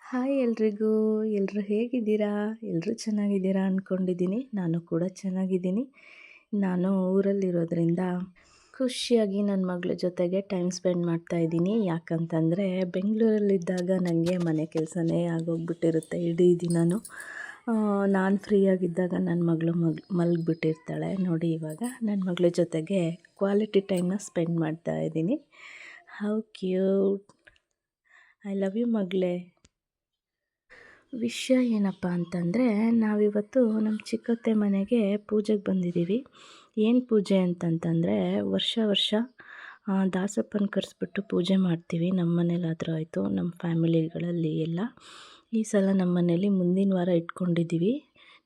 Hi ಎಲ್ರಿಗೂ. ಎಲ್ಲರೂ ಹೇಗಿದ್ದೀರಾ? ಎಲ್ಲರೂ ಚೆನ್ನಾಗಿದ್ದೀರಾ ಅಂದ್ಕೊಂಡಿದ್ದೀನಿ. ನಾನು ಕೂಡ ಚೆನ್ನಾಗಿದ್ದೀನಿ. ನಾನು ಊರಲ್ಲಿರೋದ್ರಿಂದ ಖುಷಿಯಾಗಿ ನನ್ನ ಮಗಳ ಜೊತೆಗೆ ಟೈಮ್ ಸ್ಪೆಂಡ್ ಮಾಡ್ತಾಯಿದ್ದೀನಿ. ಯಾಕಂತಂದರೆ ಬೆಂಗಳೂರಲ್ಲಿದ್ದಾಗ ನನಗೆ ಮನೆ ಕೆಲಸನೇ ಆಗೋಗ್ಬಿಟ್ಟಿರುತ್ತೆ ಇಡೀ ದಿನವೂ. ನಾನು ಫ್ರೀಯಾಗಿದ್ದಾಗ ನನ್ನ ಮಗಳು ಮಲಗಿಬಿಟ್ಟಿರ್ತಾಳೆ. ನೋಡಿ ಇವಾಗ ನನ್ನ ಮಗಳ ಜೊತೆಗೆ ಕ್ವಾಲಿಟಿ ಟೈಮ್ನ ಸ್ಪೆಂಡ್ ಮಾಡ್ತಾಯಿದ್ದೀನಿ. How cute. I love you ಮಗಳೇ. ವಿಷಯ ಏನಪ್ಪ ಅಂತಂದರೆ, ನಾವಿವತ್ತು ನಮ್ಮ ಚಿಕ್ಕತ್ತೆ ಮನೆಗೆ ಪೂಜೆಗೆ ಬಂದಿದ್ದೀವಿ. ಏನು ಪೂಜೆ ಅಂತಂತಂದರೆ, ವರ್ಷ ದಾಸಪ್ಪನ ಕರೆಸ್ಬಿಟ್ಟು ಪೂಜೆ ಮಾಡ್ತೀವಿ. ನಮ್ಮ ಮನೇಲಾದರೂ ಆಯಿತು, ನಮ್ಮ ಫ್ಯಾಮಿಲಿಗಳಲ್ಲಿ ಎಲ್ಲ. ಈ ಸಲ ನಮ್ಮ ಮನೇಲಿ ಮುಂದಿನ ವಾರ ಇಟ್ಕೊಂಡಿದ್ದೀವಿ.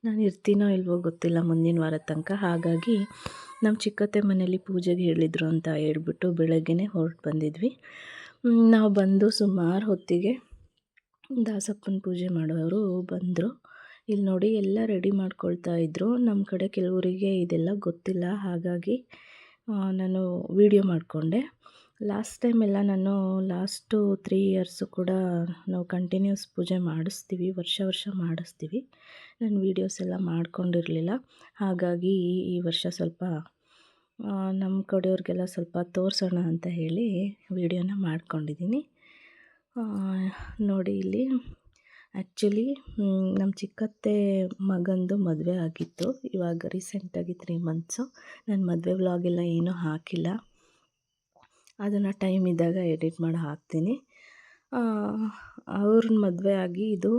ನಾನು ಇರ್ತೀನೋ ಇಲ್ವೋ ಗೊತ್ತಿಲ್ಲ ಮುಂದಿನ ವಾರದ ತನಕ. ಹಾಗಾಗಿ ನಮ್ಮ ಚಿಕ್ಕತ್ತೆ ಮನೇಲಿ ಪೂಜೆಗೆ ಹೇಳಿದರು ಅಂತ ಹೇಳ್ಬಿಟ್ಟು ಬೆಳಗ್ಗೆನೇ ಹೊರಟು ಬಂದಿದ್ವಿ. ನಾವು ಬಂದು ಸುಮಾರು ಹೊತ್ತಿಗೆ ದಾಸಪ್ಪನ ಪೂಜೆ ಮಾಡೋರು ಬಂದರು. ಇಲ್ಲಿ ನೋಡಿ ಎಲ್ಲ ರೆಡಿ ಮಾಡ್ಕೊಳ್ತಾ ಇದ್ದರು. ನಮ್ಮ ಕಡೆ ಕೆಲವರಿಗೆ ಇದೆಲ್ಲ ಗೊತ್ತಿಲ್ಲ, ಹಾಗಾಗಿ ನಾನು ವಿಡಿಯೋ ಮಾಡಿಕೊಂಡೆ. ಲಾಸ್ಟ್ ಟೈಮ್ ಎಲ್ಲ ನಾನು ಲಾಸ್ಟು 3 ಇಯರ್ಸು ಕೂಡ ನಾವು ಕಂಟಿನ್ಯೂಸ್ ಪೂಜೆ ಮಾಡಿಸ್ತೀವಿ, ವರ್ಷ ಮಾಡಿಸ್ತೀವಿ. ನಾನು ವೀಡಿಯೋಸ್ ಎಲ್ಲ ಮಾಡ್ಕೊಂಡಿರಲಿಲ್ಲ. ಹಾಗಾಗಿ ಈ ವರ್ಷ ಸ್ವಲ್ಪ ನಮ್ಮ ಕಡೆಯವ್ರಿಗೆಲ್ಲ ಸ್ವಲ್ಪ ತೋರಿಸೋಣ ಅಂತ ಹೇಳಿ ವಿಡಿಯೋನ ಮಾಡ್ಕೊಂಡಿದ್ದೀನಿ. ನೋಡಿ ಇಲ್ಲಿ ಆ್ಯಕ್ಚುಲಿ ನಮ್ಮ ಚಿಕ್ಕತ್ತೆ ಮಗಂದು ಮದುವೆ ಆಗಿತ್ತು. ಇವಾಗ ರೀಸೆಂಟಾಗಿ 3 ಮಂತ್ಸು. ನಾನು ಮದುವೆ ವ್ಲಾಗೆಲ್ಲ ಏನೂ ಹಾಕಿಲ್ಲ. ಅದನ್ನು ಟೈಮ್ ಇದ್ದಾಗ ಎಡಿಟ್ ಮಾಡಿ ಹಾಕ್ತೀನಿ. ಅವ್ರನ್ನ ಮದುವೆ ಆಗಿ ಇದು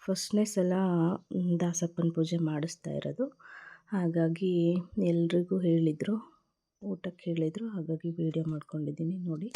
ಫಸ್ಟ್ನೇ ಸಲ ದಾಸಪ್ಪನ ಪೂಜೆ ಮಾಡಿಸ್ತಾ ಇರೋದು. ಹಾಗಾಗಿ ಎಲ್ರಿಗೂ ಹೇಳಿದರು, ಊಟಕ್ಕೆ ಹೇಳಿದರು. ಹಾಗಾಗಿ ವೀಡಿಯೋ ಮಾಡ್ಕೊಂಡಿದ್ದೀನಿ ನೋಡಿ.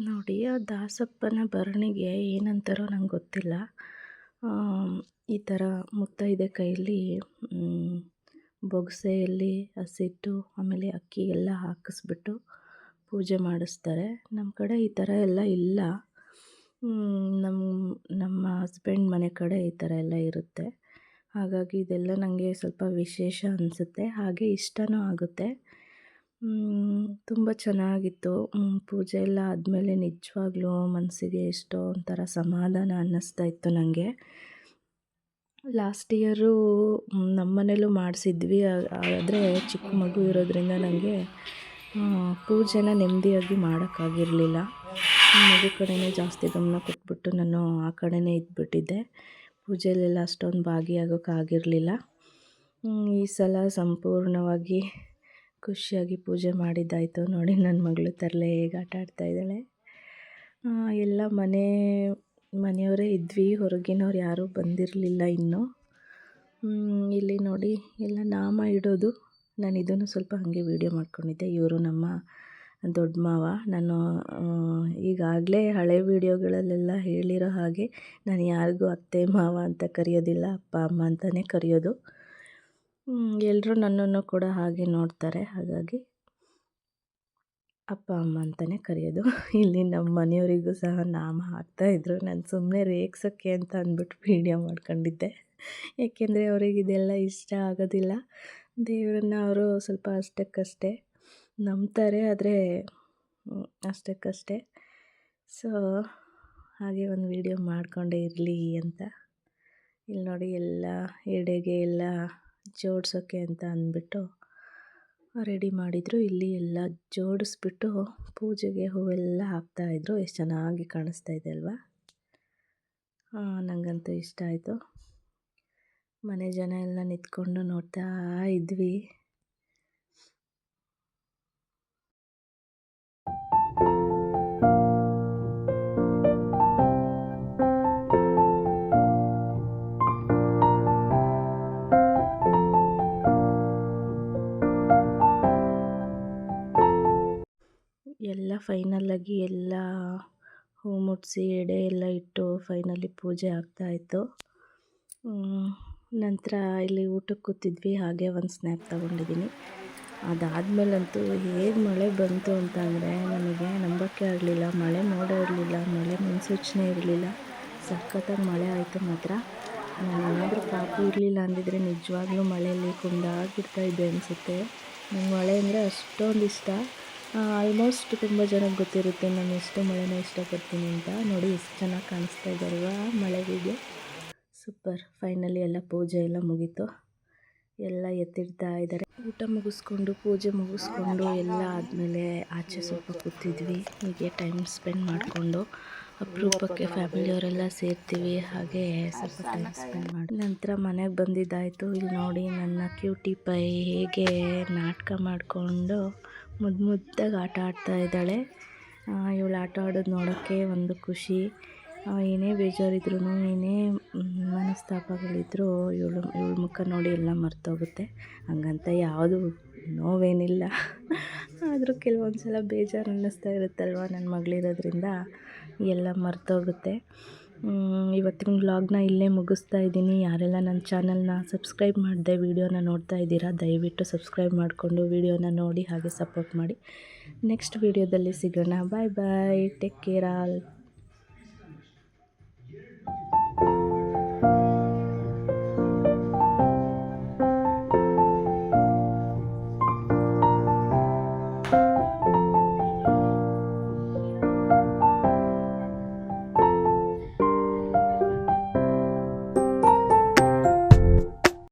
ನೋಡಿ, ಆ ದಾಸಪ್ಪನ ಭರಣಿಗೆ ಏನಂತಾರೋ ನಂಗೆ ಗೊತ್ತಿಲ್ಲ. ಈ ಥರ ಮುತ್ತೈದೆ ಕೈಯಲ್ಲಿ ಬೊಗಸೆಯಲ್ಲಿ ಹಸಿಟ್ಟು ಆಮೇಲೆ ಅಕ್ಕಿ ಎಲ್ಲ ಹಾಕಿಸ್ಬಿಟ್ಟು ಪೂಜೆ ಮಾಡಿಸ್ತಾರೆ. ನಮ್ಮ ಕಡೆ ಈ ಥರ ಎಲ್ಲ ಇಲ್ಲ. ನಮ್ಮ ಹಸ್ಬೆಂಡ್ ಮನೆ ಕಡೆ ಈ ಥರ ಎಲ್ಲ ಇರುತ್ತೆ. ಹಾಗಾಗಿ ಇದೆಲ್ಲ ನನಗೆ ಸ್ವಲ್ಪ ವಿಶೇಷ ಅನಿಸುತ್ತೆ, ಹಾಗೆ ಇಷ್ಟನೂ ಆಗುತ್ತೆ. ತುಂಬ ಚೆನ್ನಾಗಿತ್ತು. ಪೂಜೆ ಎಲ್ಲ ಆದಮೇಲೆ ನಿಜವಾಗ್ಲೂ ಮನಸ್ಸಿಗೆ ಎಷ್ಟೋ ಒಂಥರ ಸಮಾಧಾನ ಅನ್ನಿಸ್ತಾ ಇತ್ತು ನನಗೆ. ಲಾಸ್ಟ್ ಇಯರು ನಮ್ಮ ಮನೇಲೂ ಮಾಡಿಸಿದ್ವಿ. ಆದರೆ ಚಿಕ್ಕ ಮಗು ಇರೋದ್ರಿಂದ ನನಗೆ ಪೂಜೆನ ನೆಮ್ಮದಿಯಾಗಿ ಮಾಡೋಕ್ಕಾಗಿರಲಿಲ್ಲ. ಮಗು ಕಡೆನೇ ಜಾಸ್ತಿ ಗಮನ ಕೊಟ್ಬಿಟ್ಟು ನಾನು ಆ ಕಡೆನೇ ಇದ್ಬಿಟ್ಟಿದ್ದೆ. ಪೂಜೆಯಲ್ಲೆಲ್ಲ ಅಷ್ಟೊಂದು ಭಾಗಿಯಾಗೋಕ್ಕಾಗಿರಲಿಲ್ಲ. ಈ ಸಲ ಸಂಪೂರ್ಣವಾಗಿ ಖುಷಿಯಾಗಿ ಪೂಜೆ ಮಾಡಿದ್ದಾಯಿತು. ನೋಡಿ ನನ್ನ ಮಗಳು ತರಲೆ ಹೇಗೆ ಆಟ ಆಡ್ತಾಯಿದ್ದಾಳೆ. ಎಲ್ಲ ಮನೆಯವರೇ ಇದ್ವಿ, ಹೊರಗಿನವ್ರು ಯಾರೂ ಬಂದಿರಲಿಲ್ಲ ಇನ್ನೂ. ಇಲ್ಲಿ ನೋಡಿ ಎಲ್ಲ ನಾಮ ಇಡೋದು. ನಾನು ಇದನ್ನು ಸ್ವಲ್ಪ ಹಾಗೆ ವೀಡಿಯೋ ಮಾಡ್ಕೊಂಡಿದ್ದೆ. ಇವರು ನಮ್ಮ ದೊಡ್ಡ ಮಾವ. ನಾನು ಈಗಾಗಲೇ ಹಳೆ ವೀಡಿಯೋಗಳಲ್ಲೆಲ್ಲ ಹೇಳಿರೋ ಹಾಗೆ ನಾನು ಯಾರಿಗೂ ಅತ್ತೆ ಮಾವ ಅಂತ ಕರೆಯೋದಿಲ್ಲ, ಅಪ್ಪ ಅಮ್ಮ ಅಂತಲೇ ಕರೆಯೋದು. ಎಲ್ಲರೂ ನನ್ನನ್ನು ಕೂಡ ಹಾಗೆ ನೋಡ್ತಾರೆ, ಹಾಗಾಗಿ ಅಪ್ಪ ಅಮ್ಮ ಅಂತಲೇ ಕರೆಯೋದು. ಇಲ್ಲಿ ನಮ್ಮ ಮನೆಯವರಿಗೂ ಸಹ ನಾಮ ಹಾಕ್ತಾಯಿದ್ರು. ನಾನು ಸುಮ್ಮನೆ ರೇಗ್ಸೋಕ್ಕೆ ಅಂತ ಅಂದ್ಬಿಟ್ಟು ವೀಡಿಯೋ ಮಾಡ್ಕೊಂಡಿದ್ದೆ. ಏಕೆಂದರೆ ಅವರಿಗೆ ಇದೆಲ್ಲ ಇಷ್ಟ ಆಗೋದಿಲ್ಲ. ದೇವರನ್ನ ಅವರು ಸ್ವಲ್ಪ ಅಷ್ಟಕ್ಕಷ್ಟೇ ನಂಬ್ತಾರೆ, ಆದರೆ ಅಷ್ಟಕ್ಕಷ್ಟೇ. ಸೊ ಹಾಗೆ ಒಂದು ವಿಡಿಯೋ ಮಾಡಿಕೊಂಡೇ ಇರಲಿ ಅಂತ. ಇಲ್ಲಿ ನೋಡಿ ಎಲ್ಲ ಎಡೆಗೆ ಎಲ್ಲ ಜೋಡಿಸೋಕ್ಕೆ ಅಂತ ಅಂದ್ಬಿಟ್ಟು ರೆಡಿ ಮಾಡಿದರು. ಇಲ್ಲಿ ಎಲ್ಲ ಜೋಡಿಸ್ಬಿಟ್ಟು ಪೂಜೆಗೆ ಹೂವೆಲ್ಲ ಹಾಕ್ತಾಯಿದ್ರು. ಎಷ್ಟು ಚೆನ್ನಾಗಿ ಕಾಣಿಸ್ತಾ ಇದೆ ಅಲ್ವಾ? ನನಗಂತೂ ಇಷ್ಟ ಆಯಿತು. ಮನೆ ಜನ ಎಲ್ಲ ನಿಂತ್ಕೊಂಡು ನೋಡ್ತಾ ಇದ್ವಿ. ಎಲ್ಲ ಫೈನಲ್ಲಾಗಿ ಎಲ್ಲ ಹೂ ಮುಡಿಸಿ ಎಡೆ ಎಲ್ಲ ಇಟ್ಟು ಫೈನಲಿ ಪೂಜೆ ಆಗ್ತಾಯಿತ್ತು. ನಂತರ ಇಲ್ಲಿ ಊಟಕ್ಕೆ ಕೂತಿದ್ವಿ, ಹಾಗೆ ಒಂದು ಸ್ನ್ಯಾಪ್ ತೊಗೊಂಡಿದ್ದೀನಿ. ಅದಾದಮೇಲಂತೂ ಹೇಗೆ ಮಳೆ ಬಂತು ಅಂತ ಅಂದರೆ ನನಗೆ ನಂಬೋಕ್ಕೆ ಆಗಲಿಲ್ಲ. ಮಳೆ ಮೋಡ ಇರಲಿಲ್ಲ, ಮಳೆ ಮುನ್ಸೂಚನೆ ಇರಲಿಲ್ಲ, ಸಖತ್ತಾಗಿ ಮಳೆ ಆಯಿತು ಮಾತ್ರ. ನಾನೇನಾದರೂ ಪಾಪು ಇರಲಿಲ್ಲ ಅಂದಿದ್ರೆ ನಿಜವಾಗ್ಲೂ ಮಳೆಯಲ್ಲಿ ಕುಂದಾಡ್ಬಿಡ್ತಾಯಿದ್ದೆ ಅನಿಸುತ್ತೆ. ನಂಗೆ ಮಳೆ ಅಂದರೆ ಅಷ್ಟೊಂದು ಇಷ್ಟ. ಆಲ್ಮೋಸ್ಟ್ ತುಂಬ ಜನಕ್ಕೆ ಗೊತ್ತಿರುತ್ತೆ ನಾನು ಎಷ್ಟು ಮಳೆನ ಇಷ್ಟಪಡ್ತೀನಿ ಅಂತ. ನೋಡಿ ಎಷ್ಟು ಚೆನ್ನಾಗಿ ಕಾಣಿಸ್ತಾ ಇದ್ದಾರಲ್ವಾ ಮಳೆ ವಿಡಿಯೋ. ಸೂಪರ್. ಫೈನಲಿ ಎಲ್ಲ ಪೂಜೆ ಎಲ್ಲ ಮುಗೀತು, ಎಲ್ಲ ಎತ್ತಿಡ್ತಾ ಇದ್ದಾರೆ. ಊಟ ಮುಗಿಸ್ಕೊಂಡು ಪೂಜೆ ಮುಗಿಸ್ಕೊಂಡು ಎಲ್ಲ ಆದಮೇಲೆ ಆಚೆ ಸ್ವಲ್ಪ ಕೂತಿದ್ವಿ. ಹೀಗೆ ಟೈಮ್ ಸ್ಪೆಂಡ್ ಮಾಡಿಕೊಂಡು ಅಪರೂಪಕ್ಕೆ ಫ್ಯಾಮಿಲಿಯವರೆಲ್ಲ ಸೇರ್ತೀವಿ, ಹಾಗೆ ಸ್ವಲ್ಪ ಟೈಮ್ ಸ್ಪೆಂಡ್ ಮಾಡಿ ನಂತರ ಮನೆಗೆ ಬಂದಿದ್ದಾಯಿತು. ಇಲ್ಲಿ ನೋಡಿ ನನ್ನ ಕ್ಯೂಟಿ ಪೈ ಹೇಗೆ ನಾಟಕ ಮಾಡಿಕೊಂಡು ಮುದ್ದಾಗಿ ಆಟ ಆಡ್ತಾ ಇದ್ದಾಳೆ. ಇವಳು ಆಟ ಆಡೋದು ನೋಡೋಕ್ಕೆ ಒಂದು ಖುಷಿ. ಏನೇ ಬೇಜಾರಿದ್ರೂ, ಏನೇ ಮನಸ್ತಾಪಗಳಿದ್ರೂ ಇವಳ ಮುಖ ನೋಡಿ ಎಲ್ಲ ಮರ್ತೋಗುತ್ತೆ. ಹಂಗಂತ ಯಾವುದು ನೋವೇನಿಲ್ಲ, ಆದರೂ ಕೆಲವೊಂದು ಸಲ ಬೇಜಾರು ಅನ್ನಿಸ್ತಾ ಇರುತ್ತಲ್ವ, ನನ್ನ ಮಗಳಿರೋದ್ರಿಂದ ಎಲ್ಲ ಮರ್ತೋಗುತ್ತೆ. ಇವತ್ತಿನ ವ್ಲಾಗ್ನ ಇಲ್ಲೇ ಮುಗಿಸ್ತಾ ಇದ್ದೀನಿ. ಯಾರೆಲ್ಲ ನನ್ನ ಚಾನಲ್ನ ಸಬ್ಸ್ಕ್ರೈಬ್ ಮಾಡದೆ ವಿಡಿಯೋನ ನೋಡ್ತಾ ಇದ್ದೀರಾ, ದಯವಿಟ್ಟು ಸಬ್ಸ್ಕ್ರೈಬ್ ಮಾಡಿಕೊಂಡು ವಿಡಿಯೋನ ನೋಡಿ ಹಾಗೆ ಸಪೋರ್ಟ್ ಮಾಡಿ. ನೆಕ್ಸ್ಟ್ ವಿಡಿಯೋದಲ್ಲಿ ಸಿಗೋಣ. ಬಾಯ್ ಬಾಯ್, ಟೇಕ್ ಕೇರ್ ಆಲ್.